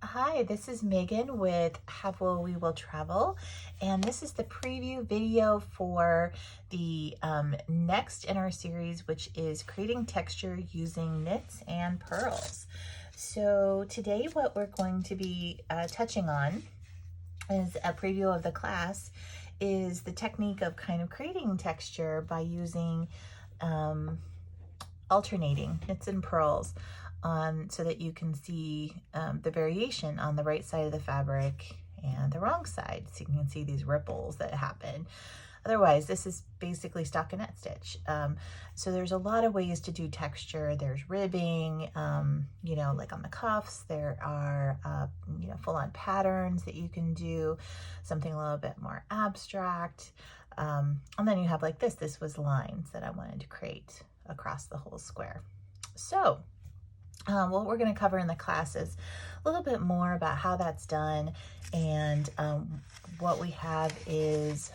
Hi, this is Megan with Have Will We Will Travel, and this is the preview video for the next in our series, which is creating texture using knits and purls. So today what we're going to be touching on is a preview of the class, is the technique of kind of creating texture by using alternating knits and purls so that you can see the variation on the right side of the fabric and the wrong side, so you can see these ripples that happen. Otherwise, this is basically stockinette stitch. So there's a lot of ways to do texture. There's ribbing, you know, like on the cuffs. There are, you know, full-on patterns that you can do, something a little bit more abstract. And then you have like this. This was lines that I wanted to create across the whole square. So what we're going to cover in the class is a little bit more about how that's done, and what we have is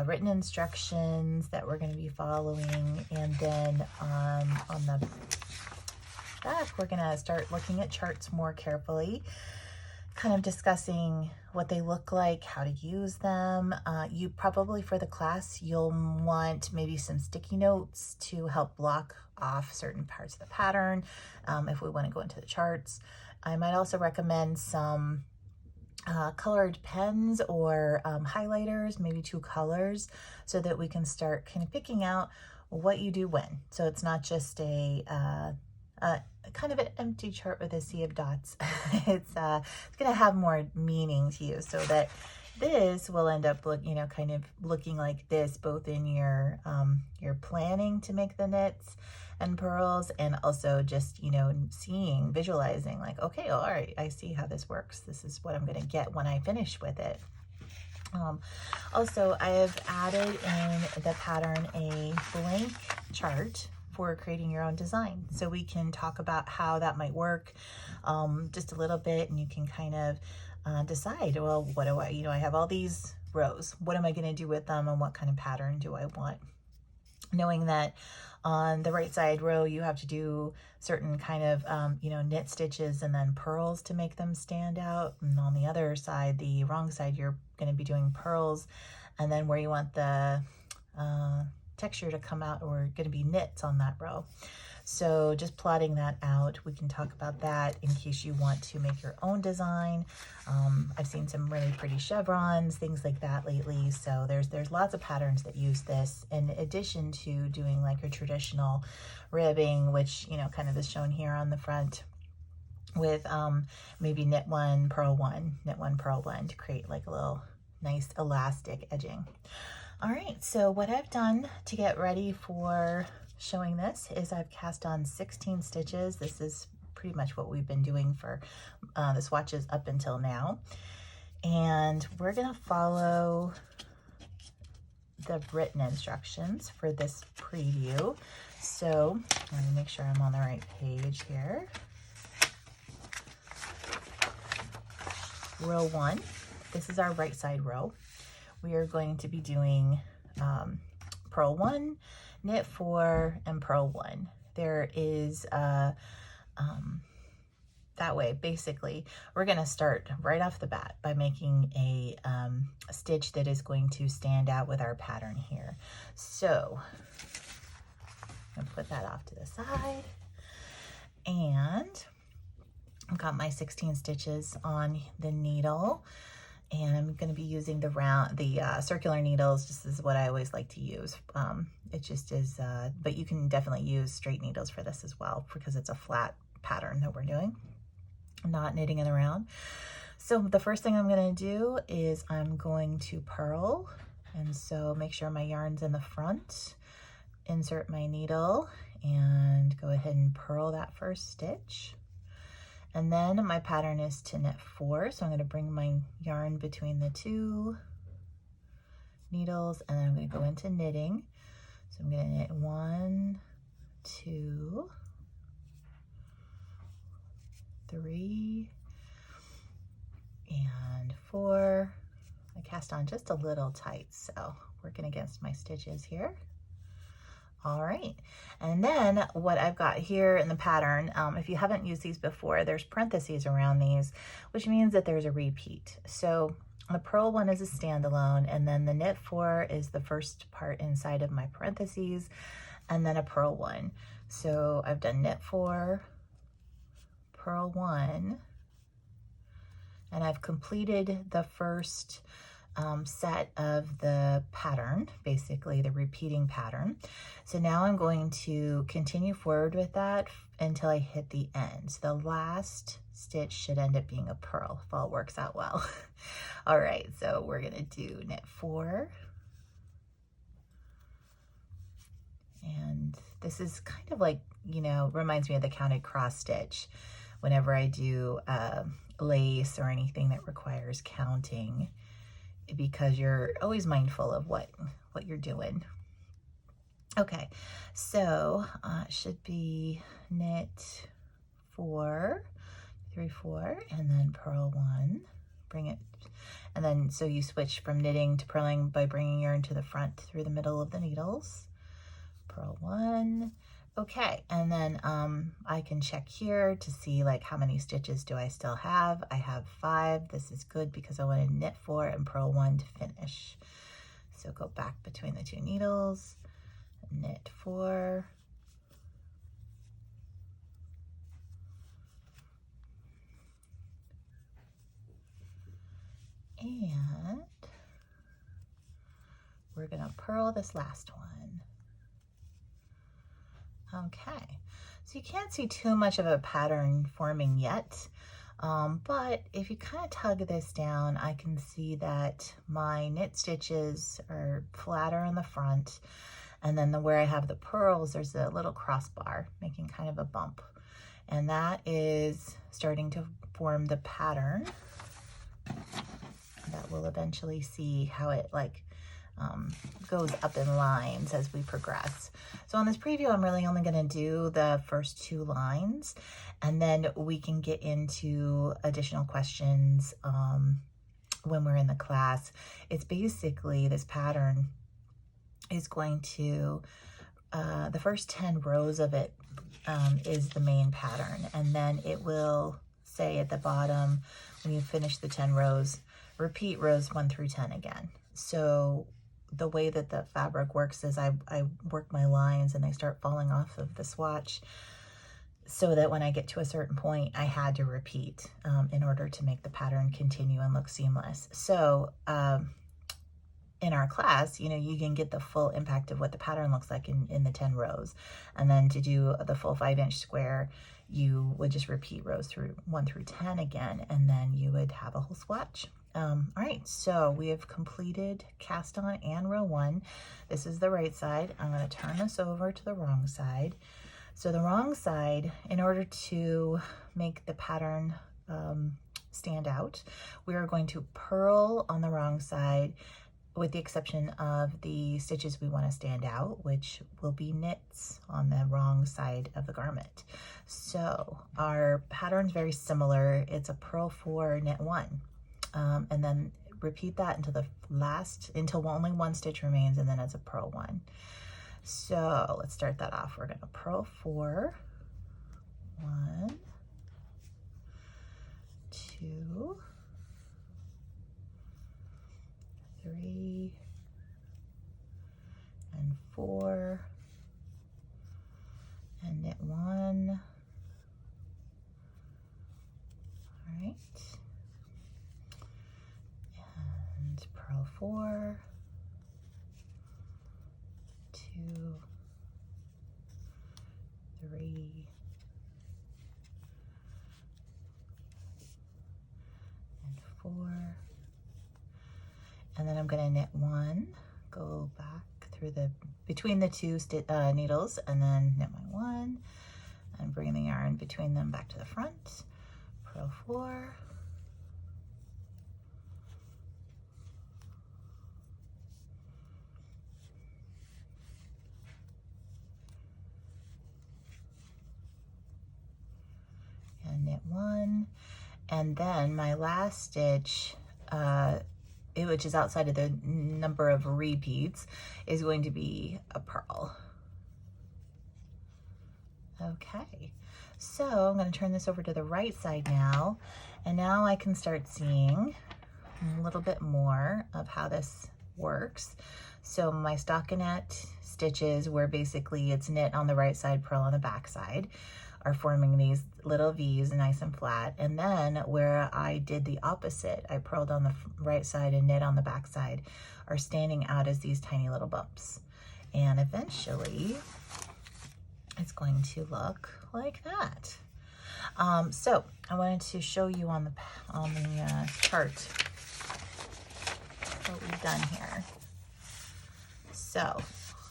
written instructions that we're going to be following, and then on the back we're going to start looking at charts more carefully, kind of discussing what they look like, how to use them. You probably, for the class, you'll want maybe some sticky notes to help block off certain parts of the pattern if we want to go into the charts. I might also recommend some colored pens or highlighters, maybe 2 colors, so that we can start kind of picking out what you do when. So it's not just a kind of an empty chart with a sea of dots. It's going to have more meaning to you, so that this will end up kind of looking like this, both in your planning to make the knits and purls, and also just, you know, visualizing like, okay, all right, I see how this works. This is what I'm going to get when I finish with it. Also, I have added in the pattern a blank chart for creating your own design, so we can talk about how that might work just a little bit, and you can kind of decide, well, what do I have all these rows, what am I going to do with them, and what kind of pattern do I want? Knowing that on the right side row you have to do certain kind of knit stitches and then purls to make them stand out, and on the other side, the wrong side, you're going to be doing purls, and then where you want the texture to come out, or going to be knits on that row. So just plotting that out, we can talk about that in case you want to make your own design. I've seen some really pretty chevrons, things like that lately. So there's lots of patterns that use this, in addition to doing like a traditional ribbing, which, you know, kind of is shown here on the front, with maybe knit one, purl one, knit one, purl one, to create like a little nice elastic edging. All right, so what I've done to get ready for showing this is I've cast on 16 stitches. This is pretty much what we've been doing for the swatches up until now. And we're gonna follow the written instructions for this preview. So let me make sure I'm on the right page here. Row 1, this is our right side row. We are going to be doing purl 1, knit 4, and purl 1. There is that way, basically, we're going to start right off the bat by making a stitch that is going to stand out with our pattern here. So I'm going to put that off to the side, and I've got my 16 stitches on the needle, and I'm going to be using the circular needles. This is what I always like to use. It just is, but you can definitely use straight needles for this as well, because it's a flat pattern that we're doing, not knitting it around. So the first thing I'm going to do is I'm going to purl, and so make sure my yarn's in the front, insert my needle, and go ahead and purl that first stitch. And then my pattern is to knit 4, so I'm going to bring my yarn between the 2 needles, and then I'm going to go into knitting. So I'm going to knit 1, 2, 3, and 4. I cast on just a little tight, so working against my stitches here. All right, and then what I've got here in the pattern, if you haven't used these before, there's parentheses around these, which means that there's a repeat. So the purl one is a standalone, and then the knit 4 is the first part inside of my parentheses, and then a purl 1. So I've done knit 4, purl 1, and I've completed the first set of the pattern, basically the repeating pattern. So now I'm going to continue forward with that until I hit the end. So the last stitch should end up being a purl if all works out well. All right, so we're gonna do knit 4. And this is kind of like, you know, reminds me of the counted cross stitch whenever I do lace or anything that requires counting, because you're always mindful of what you're doing. Okay, so it should be knit 4, 3, 4, and then purl 1, bring it, and then so you switch from knitting to purling by bringing yarn to the front through the middle of the needles. Purl 1. Okay, and then I can check here to see like how many stitches do I still have. I have 5. This is good because I want to knit 4 and purl 1 to finish. So go back between the 2 needles, knit 4, and we're gonna purl this last one. Okay, so you can't see too much of a pattern forming yet, but if you kind of tug this down, I can see that my knit stitches are flatter in the front, and then where I have the purls, there's a little crossbar making kind of a bump, and that is starting to form the pattern that we'll eventually see how it goes up in lines as we progress. So on this preview, I'm really only going to do the first 2 lines, and then we can get into additional questions when we're in the class. It's basically, this pattern is going to, the first 10 rows of it is the main pattern, and then it will say at the bottom, when you finish the 10 rows, repeat rows 1 through 10 again. So the way that the fabric works is I work my lines and they start falling off of the swatch, so that when I get to a certain point, I had to repeat in order to make the pattern continue and look seamless. So in our class, you know, you can get the full impact of what the pattern looks like in the 10 rows. And then to do the full 5-inch square, you would just repeat rows through 1 through 10 again, and then you would have a whole swatch. All right, so we have completed cast on and row 1. This is the right side. I'm going to turn this over to the wrong side. So the wrong side, in order to make the pattern stand out, we are going to purl on the wrong side, with the exception of the stitches we want to stand out, which will be knits on the wrong side of the garment. So our pattern's very similar. It's a purl 4, knit 1. And then repeat that until only 1 stitch remains, and then it's a purl 1. So let's start that off. We're going to purl 4, 1, 2, 3, and 4, and knit 1. All right. Purl 4, 2, 3, and 4, and then I'm going to knit 1, go back through between the 2 needles, and then knit my 1, and bring the yarn between them back to the front, purl 4, and knit 1, and then my last stitch, which is outside of the number of repeats, is going to be a purl. Okay, so I'm going to turn this over to the right side now, and now I can start seeing a little bit more of how this works. So my stockinette stitches, where basically it's knit on the right side, purl on the back side, are forming these little V's nice and flat. And then where I did the opposite, I purled on the right side and knit on the back side, are standing out as these tiny little bumps. And eventually it's going to look like that. So I wanted to show you on the chart what we've done here. So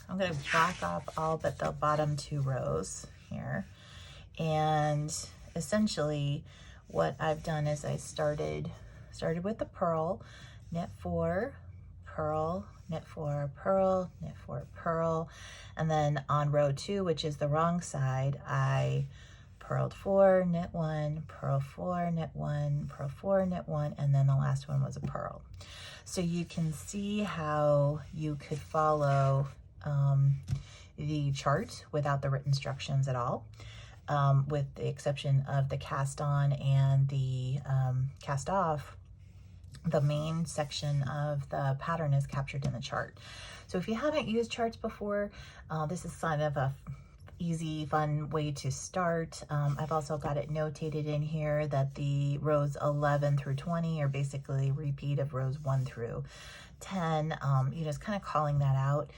I'm going to black off all but the bottom 2 rows here. And essentially what I've done is I started with the purl, knit 4, purl, knit 4, purl, knit 4, purl, and then on row 2, which is the wrong side, I purled 4, knit 1, purl 4, knit 1, purl 4, knit 1, and then the last one was a purl. So you can see how you could follow the chart without the written instructions at all, with the exception of the cast on and the cast off. The main section of the pattern is captured in the chart. So if you haven't used charts before, this is kind of a easy, fun way to start. I've also got it notated in here that the rows 11 through 20 are basically a repeat of rows 1 through 10. You just kind of calling that out.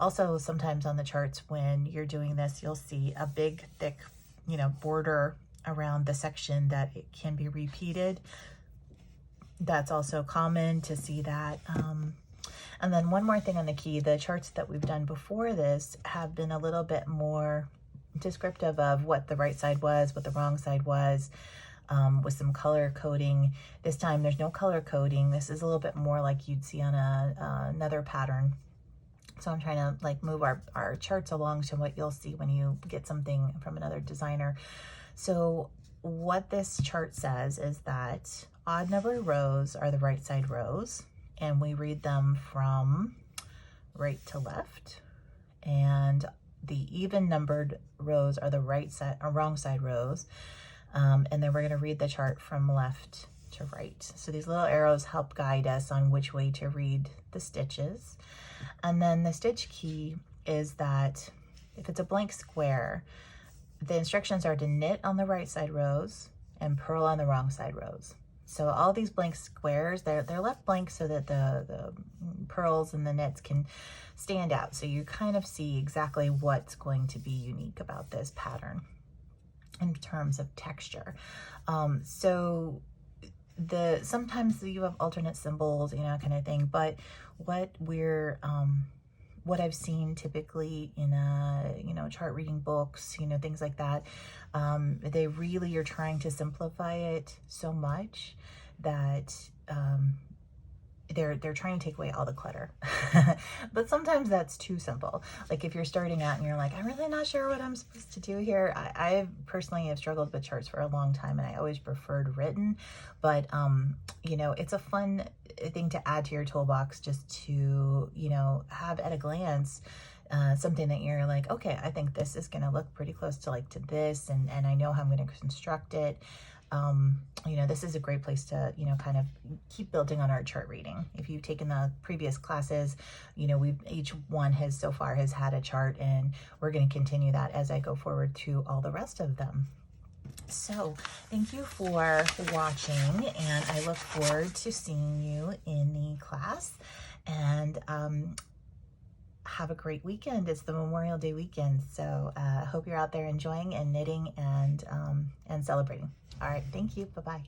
Also, sometimes on the charts when you're doing this, you'll see a big, thick, border around the section that it can be repeated. That's also common to see that. And then one more thing on the key, the charts that we've done before this have been a little bit more descriptive of what the right side was, what the wrong side was, with some color coding. This time there's no color coding. This is a little bit more like you'd see on another pattern. So I'm trying to like move our charts along to what you'll see when you get something from another designer. So what this chart says is that odd number rows are the right side rows, and we read them from right to left, and the even numbered rows are the right side or wrong side rows, and then we're going to read the chart from left to right. So these little arrows help guide us on which way to read the stitches. And then the stitch key is that if it's a blank square, the instructions are to knit on the right side rows and purl on the wrong side rows. So all these blank squares, they're left blank so that the purls and the knits can stand out. So you kind of see exactly what's going to be unique about this pattern in terms of texture. So sometimes you have alternate symbols, kind of thing, but what I've seen typically in chart reading books, things like that, they really are trying to simplify it so much that they're trying to take away all the clutter. But sometimes that's too simple. Like if you're starting out and you're like, I'm really not sure what I'm supposed to do here. I personally have struggled with charts for a long time, and I always preferred written, but it's a fun thing to add to your toolbox, just to have at a glance something that you're like, okay, I think this is going to look pretty close to this, and I know how I'm going to construct it. This is a great place to, kind of keep building on our chart reading. If you've taken the previous classes, each one has had a chart, and we're going to continue that as I go forward to all the rest of them. So thank you for watching, and I look forward to seeing you in the class, and have a great weekend. It's the Memorial Day weekend, so I hope you're out there enjoying and knitting and celebrating. All right, thank you. Bye-bye.